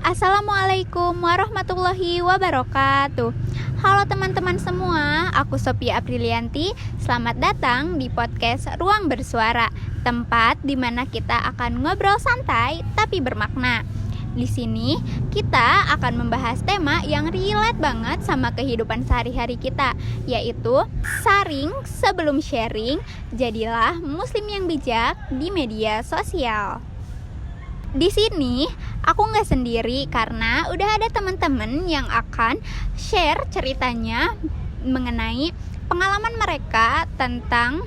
Assalamualaikum warahmatullahi wabarakatuh. Halo teman-teman semua, aku Sophia Aprilianti. Selamat datang di podcast Ruang Bersuara, tempat di mana kita akan ngobrol santai tapi bermakna. Di sini kita akan membahas tema yang relate banget sama kehidupan sehari-hari kita, yaitu saring sebelum sharing. Jadilah muslim yang bijak di media sosial. Di sini aku nggak sendiri karena udah ada teman-teman yang akan share ceritanya mengenai pengalaman mereka tentang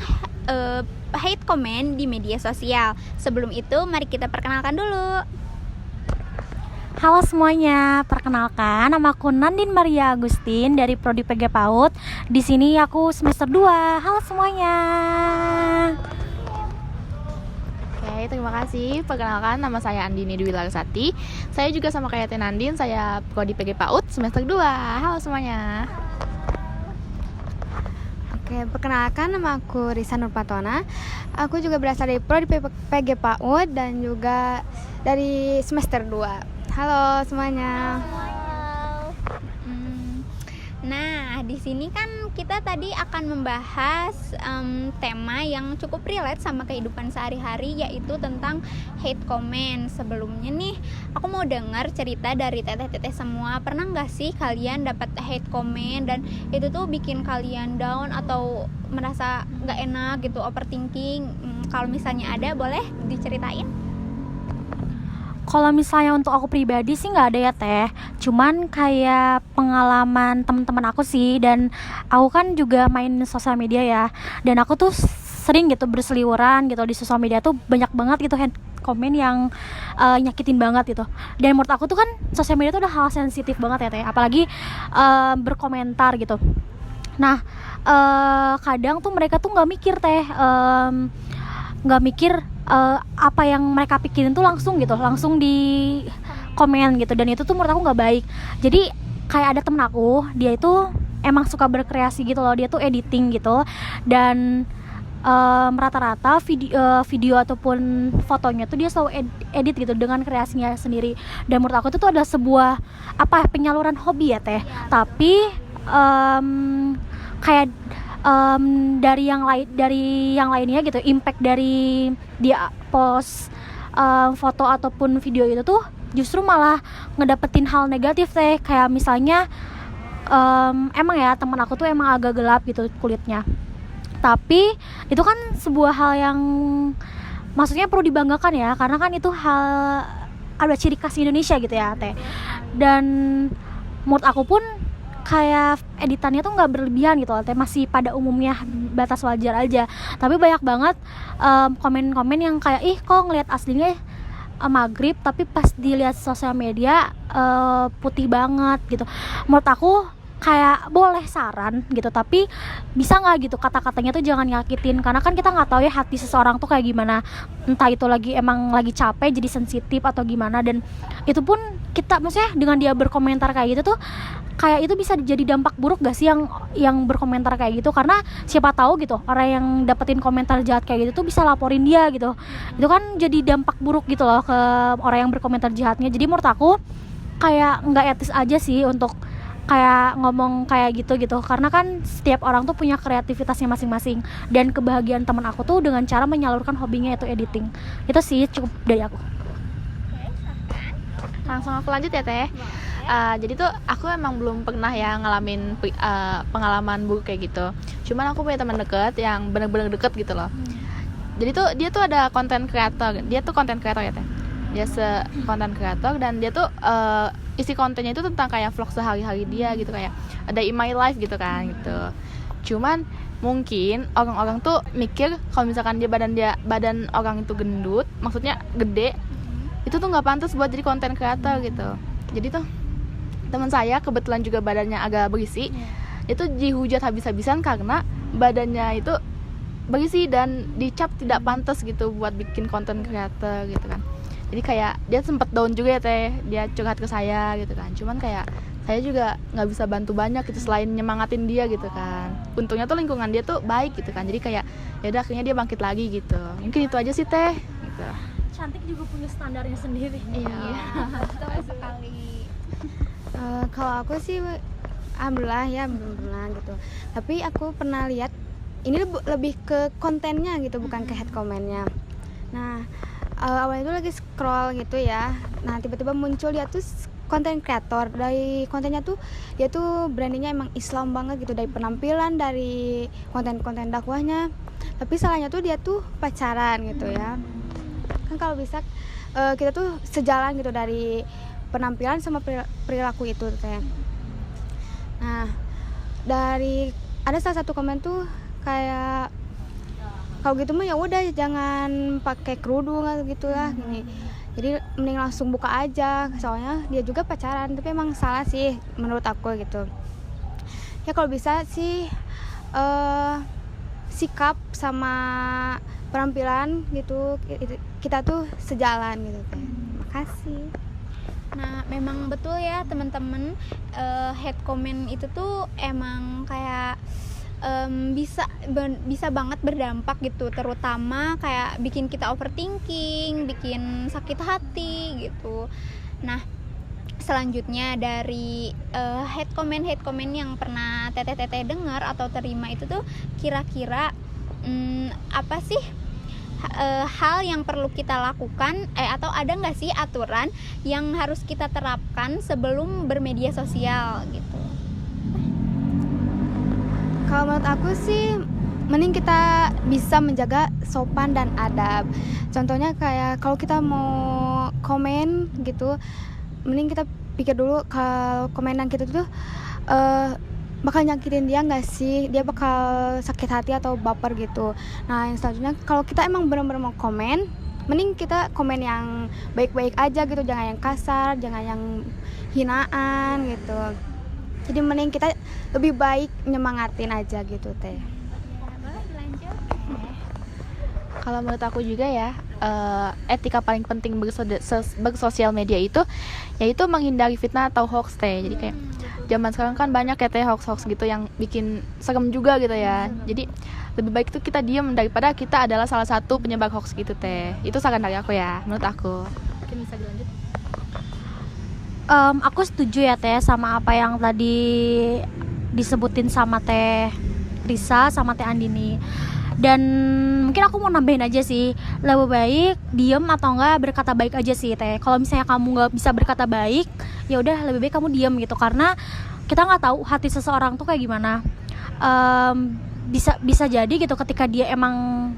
hate comment di media sosial. Sebelum itu, mari kita perkenalkan dulu. Halo semuanya, perkenalkan nama aku Nandin Maria Agustin dari Prodi PG PAUD. Di sini aku semester 2. Halo semuanya. Oke, terima kasih. Perkenalkan, nama saya Andini Dwi Larsati. Saya juga sama kayak Teh Nandin, saya Prodi PG PAUD semester 2. Halo semuanya. Oke, perkenalkan, nama aku Risa Nurpatona. Aku juga berasal dari Prodi PG PAUD dan juga dari semester 2. Halo semuanya. Nah, di sini kan kita tadi akan membahas tema yang cukup relate sama kehidupan sehari-hari, yaitu tentang hate comment. Sebelumnya nih, aku mau dengar cerita dari teteh-teteh semua. Pernah nggak sih kalian dapat hate comment dan itu tuh bikin kalian down atau merasa nggak enak gitu, overthinking? Kalau misalnya ada, boleh diceritain? Kalau misalnya untuk aku pribadi sih nggak ada ya Teh. Cuman kayak pengalaman teman-teman aku sih, dan aku kan juga main sosial media ya. Dan aku tuh sering gitu berseliweran gitu di sosial media tuh, banyak banget gitu hate comment yang nyakitin banget gitu. Dan menurut aku tuh kan sosial media tuh udah hal sensitif banget ya Teh, apalagi berkomentar gitu. Nah, kadang tuh mereka tuh nggak mikir Teh, nggak mikir apa yang mereka pikirin tuh langsung di komen gitu. Dan itu tuh menurut aku nggak baik. Jadi kayak ada temen aku, dia itu emang suka berkreasi gitu loh, dia tuh editing gitu. Dan rata-rata video ataupun fotonya tuh dia selalu edit gitu dengan kreasinya sendiri. Dan menurut aku itu tuh adalah sebuah penyaluran hobi ya Teh. Tapi kayak dari yang lainnya gitu, impact dari dia post foto ataupun video itu tuh justru malah ngedapetin hal negatif Teh. Kayak misalnya emang ya teman aku tuh emang agak gelap gitu kulitnya, tapi itu kan sebuah hal yang maksudnya perlu dibanggakan ya, karena kan itu hal ada ciri khas Indonesia gitu ya Teh. Dan menurut aku pun kayak editannya tuh nggak berlebihan gitu, masih pada umumnya, batas wajar aja. Tapi banyak banget komen-komen yang kayak kok ngelihat aslinya maghrib, tapi pas dilihat sosial media putih banget gitu. Menurut aku kayak boleh saran gitu, tapi bisa nggak gitu kata-katanya tuh jangan nyakitin, karena kan kita nggak tahu ya hati seseorang tuh kayak gimana. Entah itu emang lagi capek jadi sensitif atau gimana. Dan itu pun kita maksudnya dengan dia berkomentar kayak gitu tuh, kayak itu bisa jadi dampak buruk gak sih yang berkomentar kayak gitu. Karena siapa tahu gitu orang yang dapetin komentar jahat kayak gitu tuh bisa laporin dia gitu. Itu kan jadi dampak buruk gitu loh ke orang yang berkomentar jahatnya. Jadi menurut aku kayak nggak etis aja sih untuk kayak ngomong kayak gitu. Karena kan setiap orang tuh punya kreativitasnya masing-masing. Dan kebahagiaan teman aku tuh dengan cara menyalurkan hobinya yaitu editing. Itu sih cukup dari aku. Langsung aku lanjut ya Teh. Jadi tuh aku emang belum pernah ya ngalamin pengalaman buruk kayak gitu. Cuman aku punya teman deket yang bener-bener deket gitu loh. Jadi tuh dia tuh ada konten kreator. Dia tuh konten kreator ya Teh. Dia konten kreator dan dia tuh isi kontennya itu tentang kayak vlog sehari-hari dia gitu, kayak ada in my life gitu kan gitu. Cuman mungkin orang-orang tuh mikir kalau misalkan badan orang itu gendut, maksudnya gede, itu tuh nggak pantas buat jadi konten kreator gitu. Jadi tuh teman saya kebetulan juga badannya agak berisi, itu dihujat habis-habisan karena badannya itu berisi dan dicap tidak pantas gitu buat bikin konten kreator gitu kan. Jadi kayak dia sempet down juga ya Teh, dia curhat ke saya gitu kan. Cuman kayak saya juga nggak bisa bantu banyak gitu selain nyemangatin dia gitu kan. Untungnya tuh lingkungan dia tuh baik gitu kan. Jadi kayak ya udah akhirnya dia bangkit lagi gitu. Mungkin itu aja sih Teh gitu. cantik juga punya standarnya sendiri. Iya. Betul sekali. Kalau aku sih alhamdulillah ya, belum pernah gitu. Tapi aku pernah lihat ini lebih ke kontennya gitu, bukan ke head comment-nya. Nah, awalnya itu lagi scroll gitu ya. Nah, tiba-tiba muncul dia tuh konten kreator. Dari kontennya tuh dia tuh brandingnya emang Islam banget gitu, dari penampilan, dari konten-konten dakwahnya. Tapi salahnya tuh dia tuh pacaran gitu ya. Kan kalau bisa kita tuh sejalan gitu dari penampilan sama perilaku itu teh. Nah, ada salah satu komen tuh kayak, kalau gitu mah ya udah jangan pakai kerudung gitu lah gini. Jadi mending langsung buka aja, soalnya dia juga pacaran. Tapi emang salah sih menurut aku gitu. Ya kalau bisa sih sikap sama penampilan gitu kita tuh sejalan gitu teh. Makasih. Nah, memang betul ya teman-teman, head comment itu tuh emang kayak bisa banget berdampak gitu, terutama kayak bikin kita overthinking, bikin sakit hati gitu. Nah, selanjutnya dari head comment yang pernah teteh dengar atau terima itu tuh kira-kira apa sih hal yang perlu kita lakukan atau ada nggak sih aturan yang harus kita terapkan sebelum bermedia sosial gitu? Kalau menurut aku sih mending kita bisa menjaga sopan dan adab. Contohnya kayak kalau kita mau komen gitu, mending kita pikir dulu kalau komenan kita tuh bakal nyakitin dia nggak sih, dia bakal sakit hati atau baper gitu. Nah, yang selanjutnya kalau kita emang benar-benar mau komen, mending kita komen yang baik-baik aja gitu, jangan yang kasar, jangan yang hinaan gitu. Jadi mending kita lebih baik nyemangatin aja gitu teh. Kalau menurut aku juga ya, etika paling penting bersosial media itu yaitu menghindari fitnah atau hoax teh. Jadi kayak zaman sekarang kan banyak ya teh hoax gitu yang bikin serem juga gitu ya. Jadi lebih baik itu kita diam daripada kita adalah salah satu penyebar hoax gitu teh. Itu saran dari aku ya, menurut aku. Mungkin bisa dilanjut. Aku setuju ya teh sama apa yang tadi disebutin sama teh Risa sama teh Andini. Dan mungkin aku mau nambahin aja sih, lebih baik diem atau enggak berkata baik aja sih teh. Kalau misalnya kamu nggak bisa berkata baik, ya udah lebih baik kamu diem gitu, karena kita nggak tahu hati seseorang tuh kayak gimana. Bisa jadi gitu ketika dia emang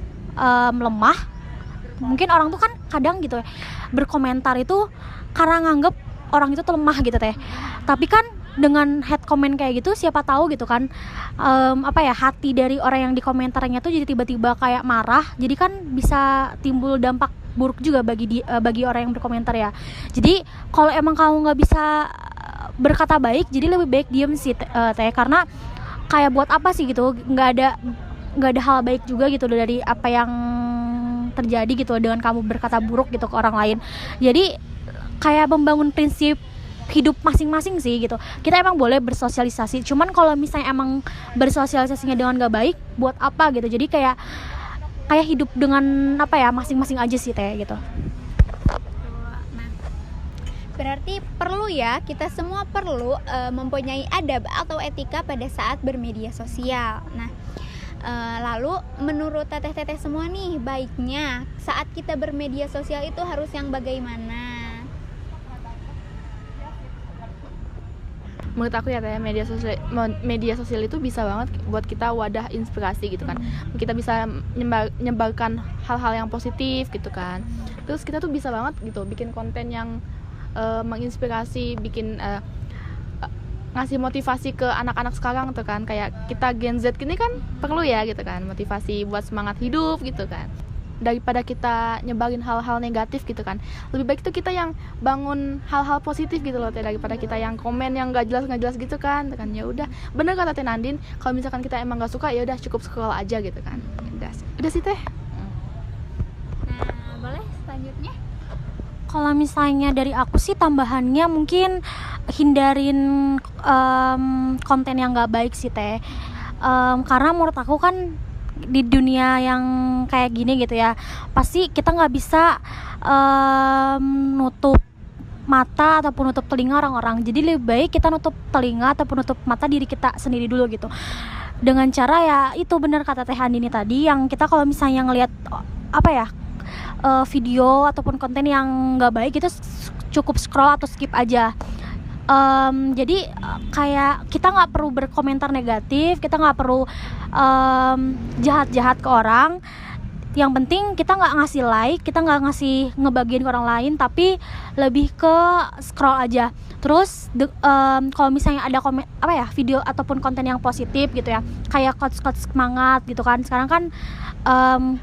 lemah, mungkin orang tuh kan kadang gitu ya, berkomentar itu karena nganggep orang itu tuh lemah gitu teh. Tapi kan dengan head comment kayak gitu, siapa tahu gitu kan hati dari orang yang di komentarnya tuh jadi tiba-tiba kayak marah. Jadi kan bisa timbul dampak buruk juga bagi orang yang berkomentar ya. Jadi kalau emang kamu nggak bisa berkata baik, jadi lebih baik diem sih teh, karena kayak buat apa sih gitu, nggak ada hal baik juga gitu dari apa yang terjadi gitu dengan kamu berkata buruk gitu ke orang lain. Jadi kayak membangun prinsip hidup masing-masing sih gitu. Kita emang boleh bersosialisasi, cuman kalau misalnya emang bersosialisasinya dengan gak baik, buat apa gitu. Jadi kayak hidup dengan masing-masing aja sih teh gitu. Nah, berarti perlu ya, kita semua perlu mempunyai adab atau etika pada saat bermedia sosial. Nah, lalu menurut teteh-teteh semua nih, baiknya saat kita bermedia sosial itu harus yang bagaimana? Menurut aku ya teh, media sosial itu bisa banget buat kita wadah inspirasi gitu kan. Kita bisa nyebarkan hal-hal yang positif gitu kan. Terus kita tuh bisa banget gitu bikin konten yang menginspirasi, bikin ngasih motivasi ke anak-anak sekarang tuh kan. Kayak kita Gen Z gini kan perlu ya gitu kan, motivasi buat semangat hidup gitu kan. Daripada kita nyebarin hal-hal negatif gitu kan, lebih baik itu kita yang bangun hal-hal positif gitu loh teh, daripada kita yang komen yang gak jelas gitu kan. Ya udah, bener kata teh Nandin, kalau misalkan kita emang gak suka ya udah cukup scroll aja gitu kan. Udah sih teh. Nah, boleh selanjutnya? Kalau misalnya dari aku sih tambahannya mungkin hindarin konten yang gak baik sih teh. Karena menurut aku kan di dunia yang kayak gini gitu ya, pasti kita nggak bisa nutup mata ataupun nutup telinga orang-orang. Jadi lebih baik kita nutup telinga ataupun nutup mata diri kita sendiri dulu gitu, dengan cara ya itu benar kata Teh Handini tadi, yang kita kalau misalnya ngelihat video ataupun konten yang nggak baik itu cukup scroll atau skip aja. Jadi kayak kita nggak perlu berkomentar negatif, kita nggak perlu jahat-jahat ke orang. Yang penting kita nggak ngasih like, kita nggak ngasih ngebagiin ke orang lain, tapi lebih ke scroll aja. Terus kalau misalnya ada video ataupun konten yang positif gitu ya, kayak quotes semangat gitu kan. Sekarang kan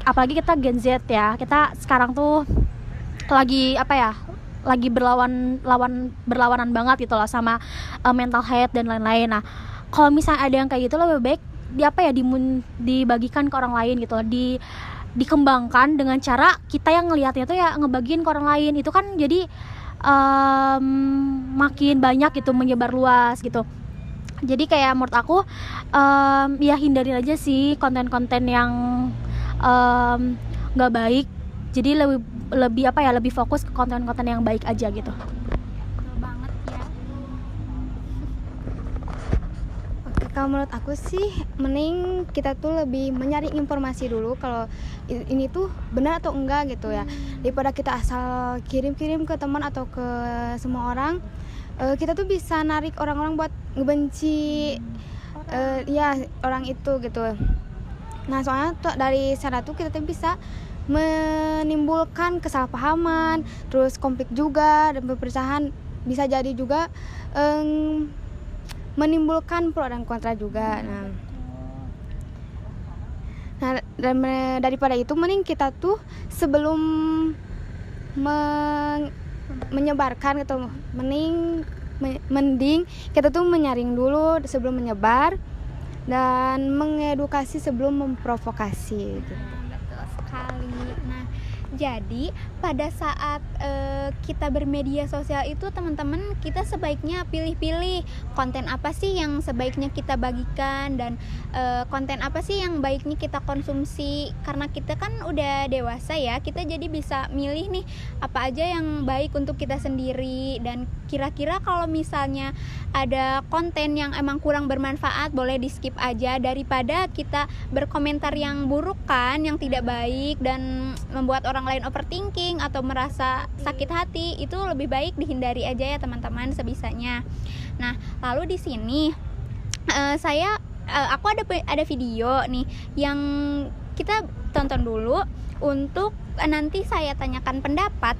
apalagi kita Gen Z ya, kita sekarang tuh lagi lagi berlawanan banget gitu loh sama mental health dan lain-lain. Nah, kalau misalnya ada yang kayak gitu lebih baik dibagikan ke orang lain gitu loh, dikembangkan dengan cara kita yang ngelihatnya tuh ya ngebagiin ke orang lain. Itu kan jadi makin banyak gitu, menyebar luas gitu. Jadi kayak menurut aku ya hindarin aja sih konten-konten yang nggak baik. Jadi lebih fokus ke konten-konten yang baik aja gitu. Betul banget ya. Oke, kalau menurut aku sih mending kita tuh lebih mencari informasi dulu kalau ini tuh benar atau enggak gitu ya, daripada kita asal kirim-kirim ke teman atau ke semua orang. Kita tuh bisa narik orang-orang buat ngebenci orang itu gitu. Nah, soalnya tuh dari sana tuh kita tuh bisa menimbulkan kesalahpahaman, terus konflik juga, dan perpecahan. Bisa jadi juga menimbulkan pro dan kontra juga. Nah, daripada itu mending kita tuh sebelum menyebarkan gitu, mending kita tuh menyaring dulu sebelum menyebar dan mengedukasi sebelum memprovokasi gitu. Betul sekali. Nah, jadi pada saat kita bermedia sosial itu teman-teman, kita sebaiknya pilih-pilih konten apa sih yang sebaiknya kita bagikan dan konten apa sih yang baiknya kita konsumsi. Karena kita kan udah dewasa ya, kita jadi bisa milih nih apa aja yang baik untuk kita sendiri. Dan kira-kira kalau misalnya ada konten yang emang kurang bermanfaat, boleh di skip aja daripada kita berkomentar yang buruk kan, yang tidak baik dan membuat orang lain overthinking atau merasa sakit hati. Itu lebih baik dihindari aja ya teman-teman sebisanya. Nah, lalu di sini aku ada video nih yang kita tonton dulu untuk nanti saya tanyakan pendapat.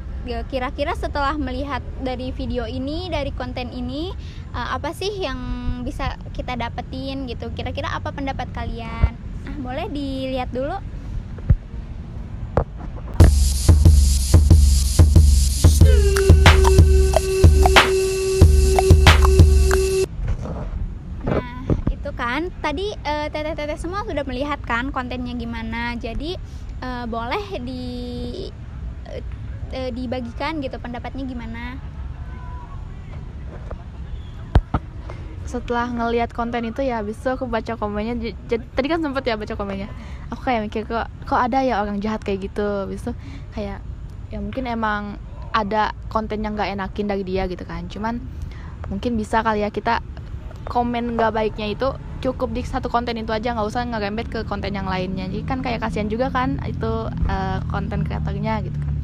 Kira-kira setelah melihat dari video ini, dari konten ini, apa sih yang bisa kita dapetin gitu, kira-kira apa pendapat kalian? Boleh dilihat dulu. Nah, itu kan tadi teteh-teteh semua sudah melihat kan kontennya gimana. Jadi boleh dibagikan gitu pendapatnya gimana. Setelah ngelihat konten itu ya habis itu aku baca komennya. Tadi kan sempet ya baca komennya, aku kayak mikir kok ada ya orang jahat kayak gitu. Habis itu kayak ya mungkin emang ada konten yang gak enakin dari dia gitu kan. Cuman mungkin bisa kali ya kita komen gak baiknya itu cukup di satu konten itu aja, gak usah ngerembet ke konten yang lainnya. Jadi kan kayak kasihan juga kan itu konten kreatornya gitu kan.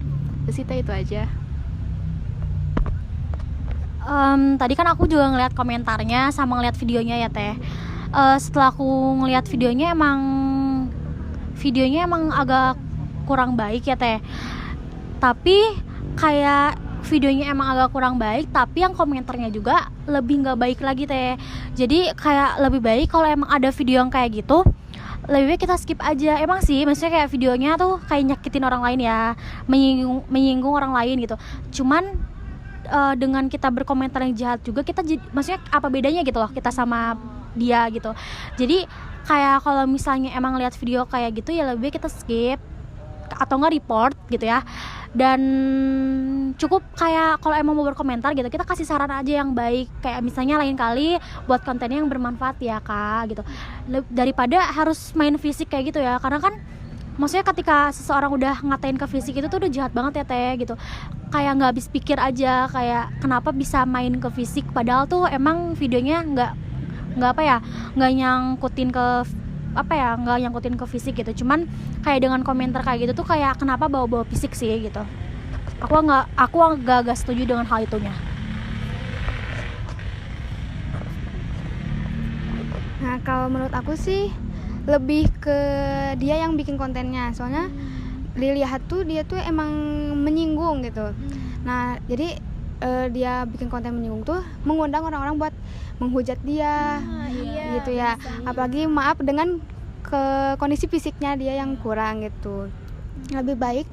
Terus itu aja. Tadi kan aku juga ngeliat komentarnya sama ngeliat videonya ya Teh. Setelah aku ngeliat videonya emang agak kurang baik ya Teh. Tapi kayak videonya emang agak kurang baik, tapi yang komentarnya juga lebih nggak baik lagi Teh. Jadi kayak lebih baik kalau emang ada video yang kayak gitu, lebih baik kita skip aja. Emang sih maksudnya kayak videonya tuh kayak nyakitin orang lain ya, menyinggung orang lain gitu. Cuman dengan kita berkomentar yang jahat juga, kita maksudnya apa bedanya gitu loh kita sama dia gitu. Jadi kayak kalau misalnya emang lihat video kayak gitu ya lebih baik kita skip atau nggak report gitu ya. Dan cukup kayak kalau emang mau berkomentar gitu, kita kasih saran aja yang baik, kayak misalnya lain kali buat kontennya yang bermanfaat ya kak gitu, daripada harus main fisik kayak gitu ya. Karena kan maksudnya ketika seseorang udah ngatain ke fisik itu tuh udah jahat banget ya teh gitu, kayak nggak habis pikir aja, kayak kenapa bisa main ke fisik padahal tuh emang videonya nggak apa ya, nggak nyangkutin ke fisik gitu. Cuman kayak dengan komentar kayak gitu tuh kayak kenapa bawa-bawa fisik sih gitu. Aku agak setuju dengan hal itunya. Nah, kalau menurut aku sih lebih ke dia yang bikin kontennya. Soalnya dilihat tuh dia tuh emang menyinggung gitu. Nah, jadi dia bikin konten menyinggung tuh mengundang orang-orang buat menghujat dia. Gitu ya. Apalagi maaf dengan ke kondisi fisiknya dia yang kurang gitu. Lebih baik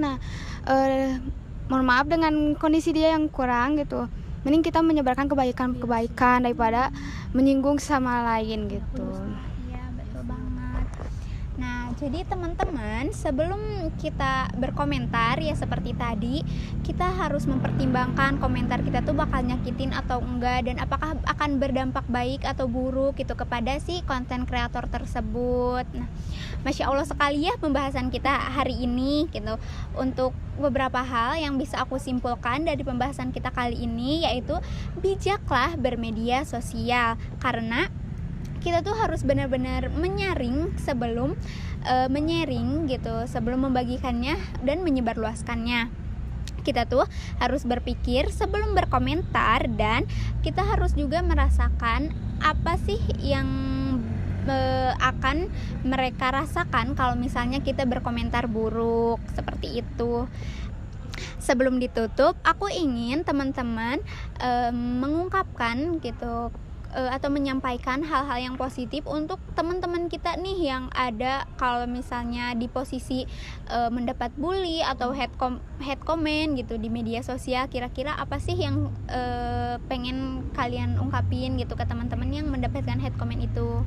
mohon maaf dengan kondisi dia yang kurang gitu, mending kita menyebarkan kebaikan daripada menyinggung sama lain gitu. Iya, betul banget. Nah, jadi teman-teman, sebelum kita berkomentar ya seperti tadi, kita harus mempertimbangkan komentar kita tuh bakal nyakitin atau enggak, dan apakah akan berdampak baik atau buruk gitu kepada si konten kreator tersebut. Nah, Masya Allah sekali ya pembahasan kita hari ini gitu. Untuk beberapa hal yang bisa aku simpulkan dari pembahasan kita kali ini, yaitu bijaklah bermedia sosial, karena kita tuh harus benar-benar menyaring sebelum menyaring gitu, sebelum membagikannya dan menyebarluaskannya. Kita tuh harus berpikir sebelum berkomentar, dan kita harus juga merasakan apa sih yang akan mereka rasakan kalau misalnya kita berkomentar buruk seperti itu. Sebelum ditutup, aku ingin teman-teman mengungkapkan gitu atau menyampaikan hal-hal yang positif untuk teman-teman kita nih yang ada kalau misalnya di posisi mendapat bully atau hate comment gitu di media sosial. Kira-kira apa sih yang pengen kalian ungkapin gitu ke teman-teman yang mendapatkan hate comment itu?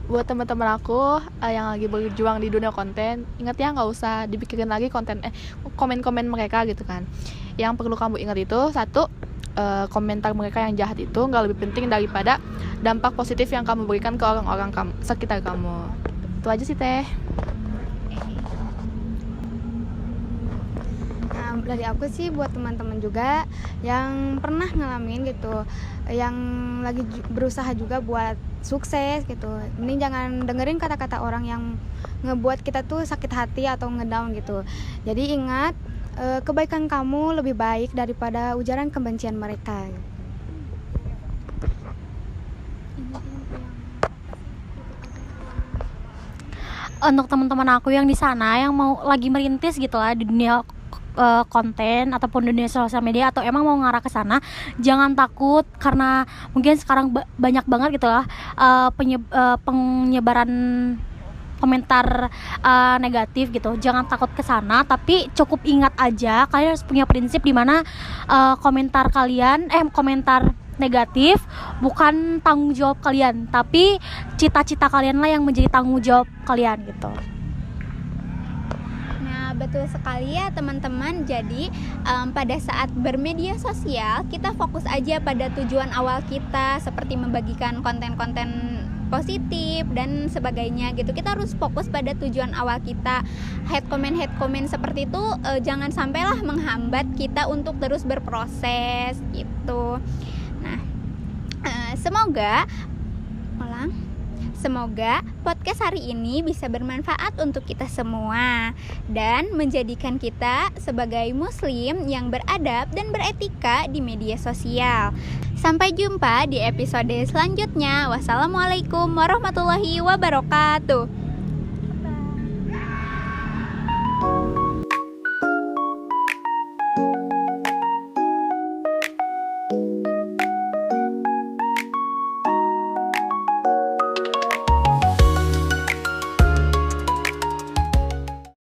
Buat teman-teman aku yang lagi berjuang di dunia konten, ingat ya, nggak usah dipikirin lagi komen-komen mereka gitu kan. Yang perlu kamu ingat itu satu, komentar mereka yang jahat itu nggak lebih penting daripada dampak positif yang kamu berikan ke orang-orang sekitar kamu. Itu aja sih teh. Nah, dari aku sih buat teman-teman juga yang pernah ngalamin gitu, yang lagi berusaha juga buat sukses gitu, mending jangan dengerin kata-kata orang yang ngebuat kita tuh sakit hati atau ngedown gitu. Jadi ingat, kebaikan kamu lebih baik daripada ujaran kebencian mereka. Untuk teman-teman aku yang di sana yang mau lagi merintis gitu lah di dunia konten ataupun dunia sosial media, atau emang mau ngarah ke sana, jangan takut, karena mungkin sekarang banyak banget gitu lah penyebaran komentar negatif gitu. Jangan takut ke sana, tapi cukup ingat aja kalian harus punya prinsip di mana komentar negatif bukan tanggung jawab kalian, tapi cita-cita kalian lah yang menjadi tanggung jawab kalian gitu. Betul sekali ya teman-teman. Jadi pada saat bermedia sosial, kita fokus aja pada tujuan awal kita, seperti membagikan konten-konten positif dan sebagainya gitu. Kita harus fokus pada tujuan awal kita. Hate comment seperti itu jangan sampailah menghambat kita untuk terus berproses gitu. Nah, Semoga podcast hari ini bisa bermanfaat untuk kita semua dan menjadikan kita sebagai muslim yang beradab dan beretika di media sosial. Sampai jumpa di episode selanjutnya. Wassalamualaikum warahmatullahi wabarakatuh.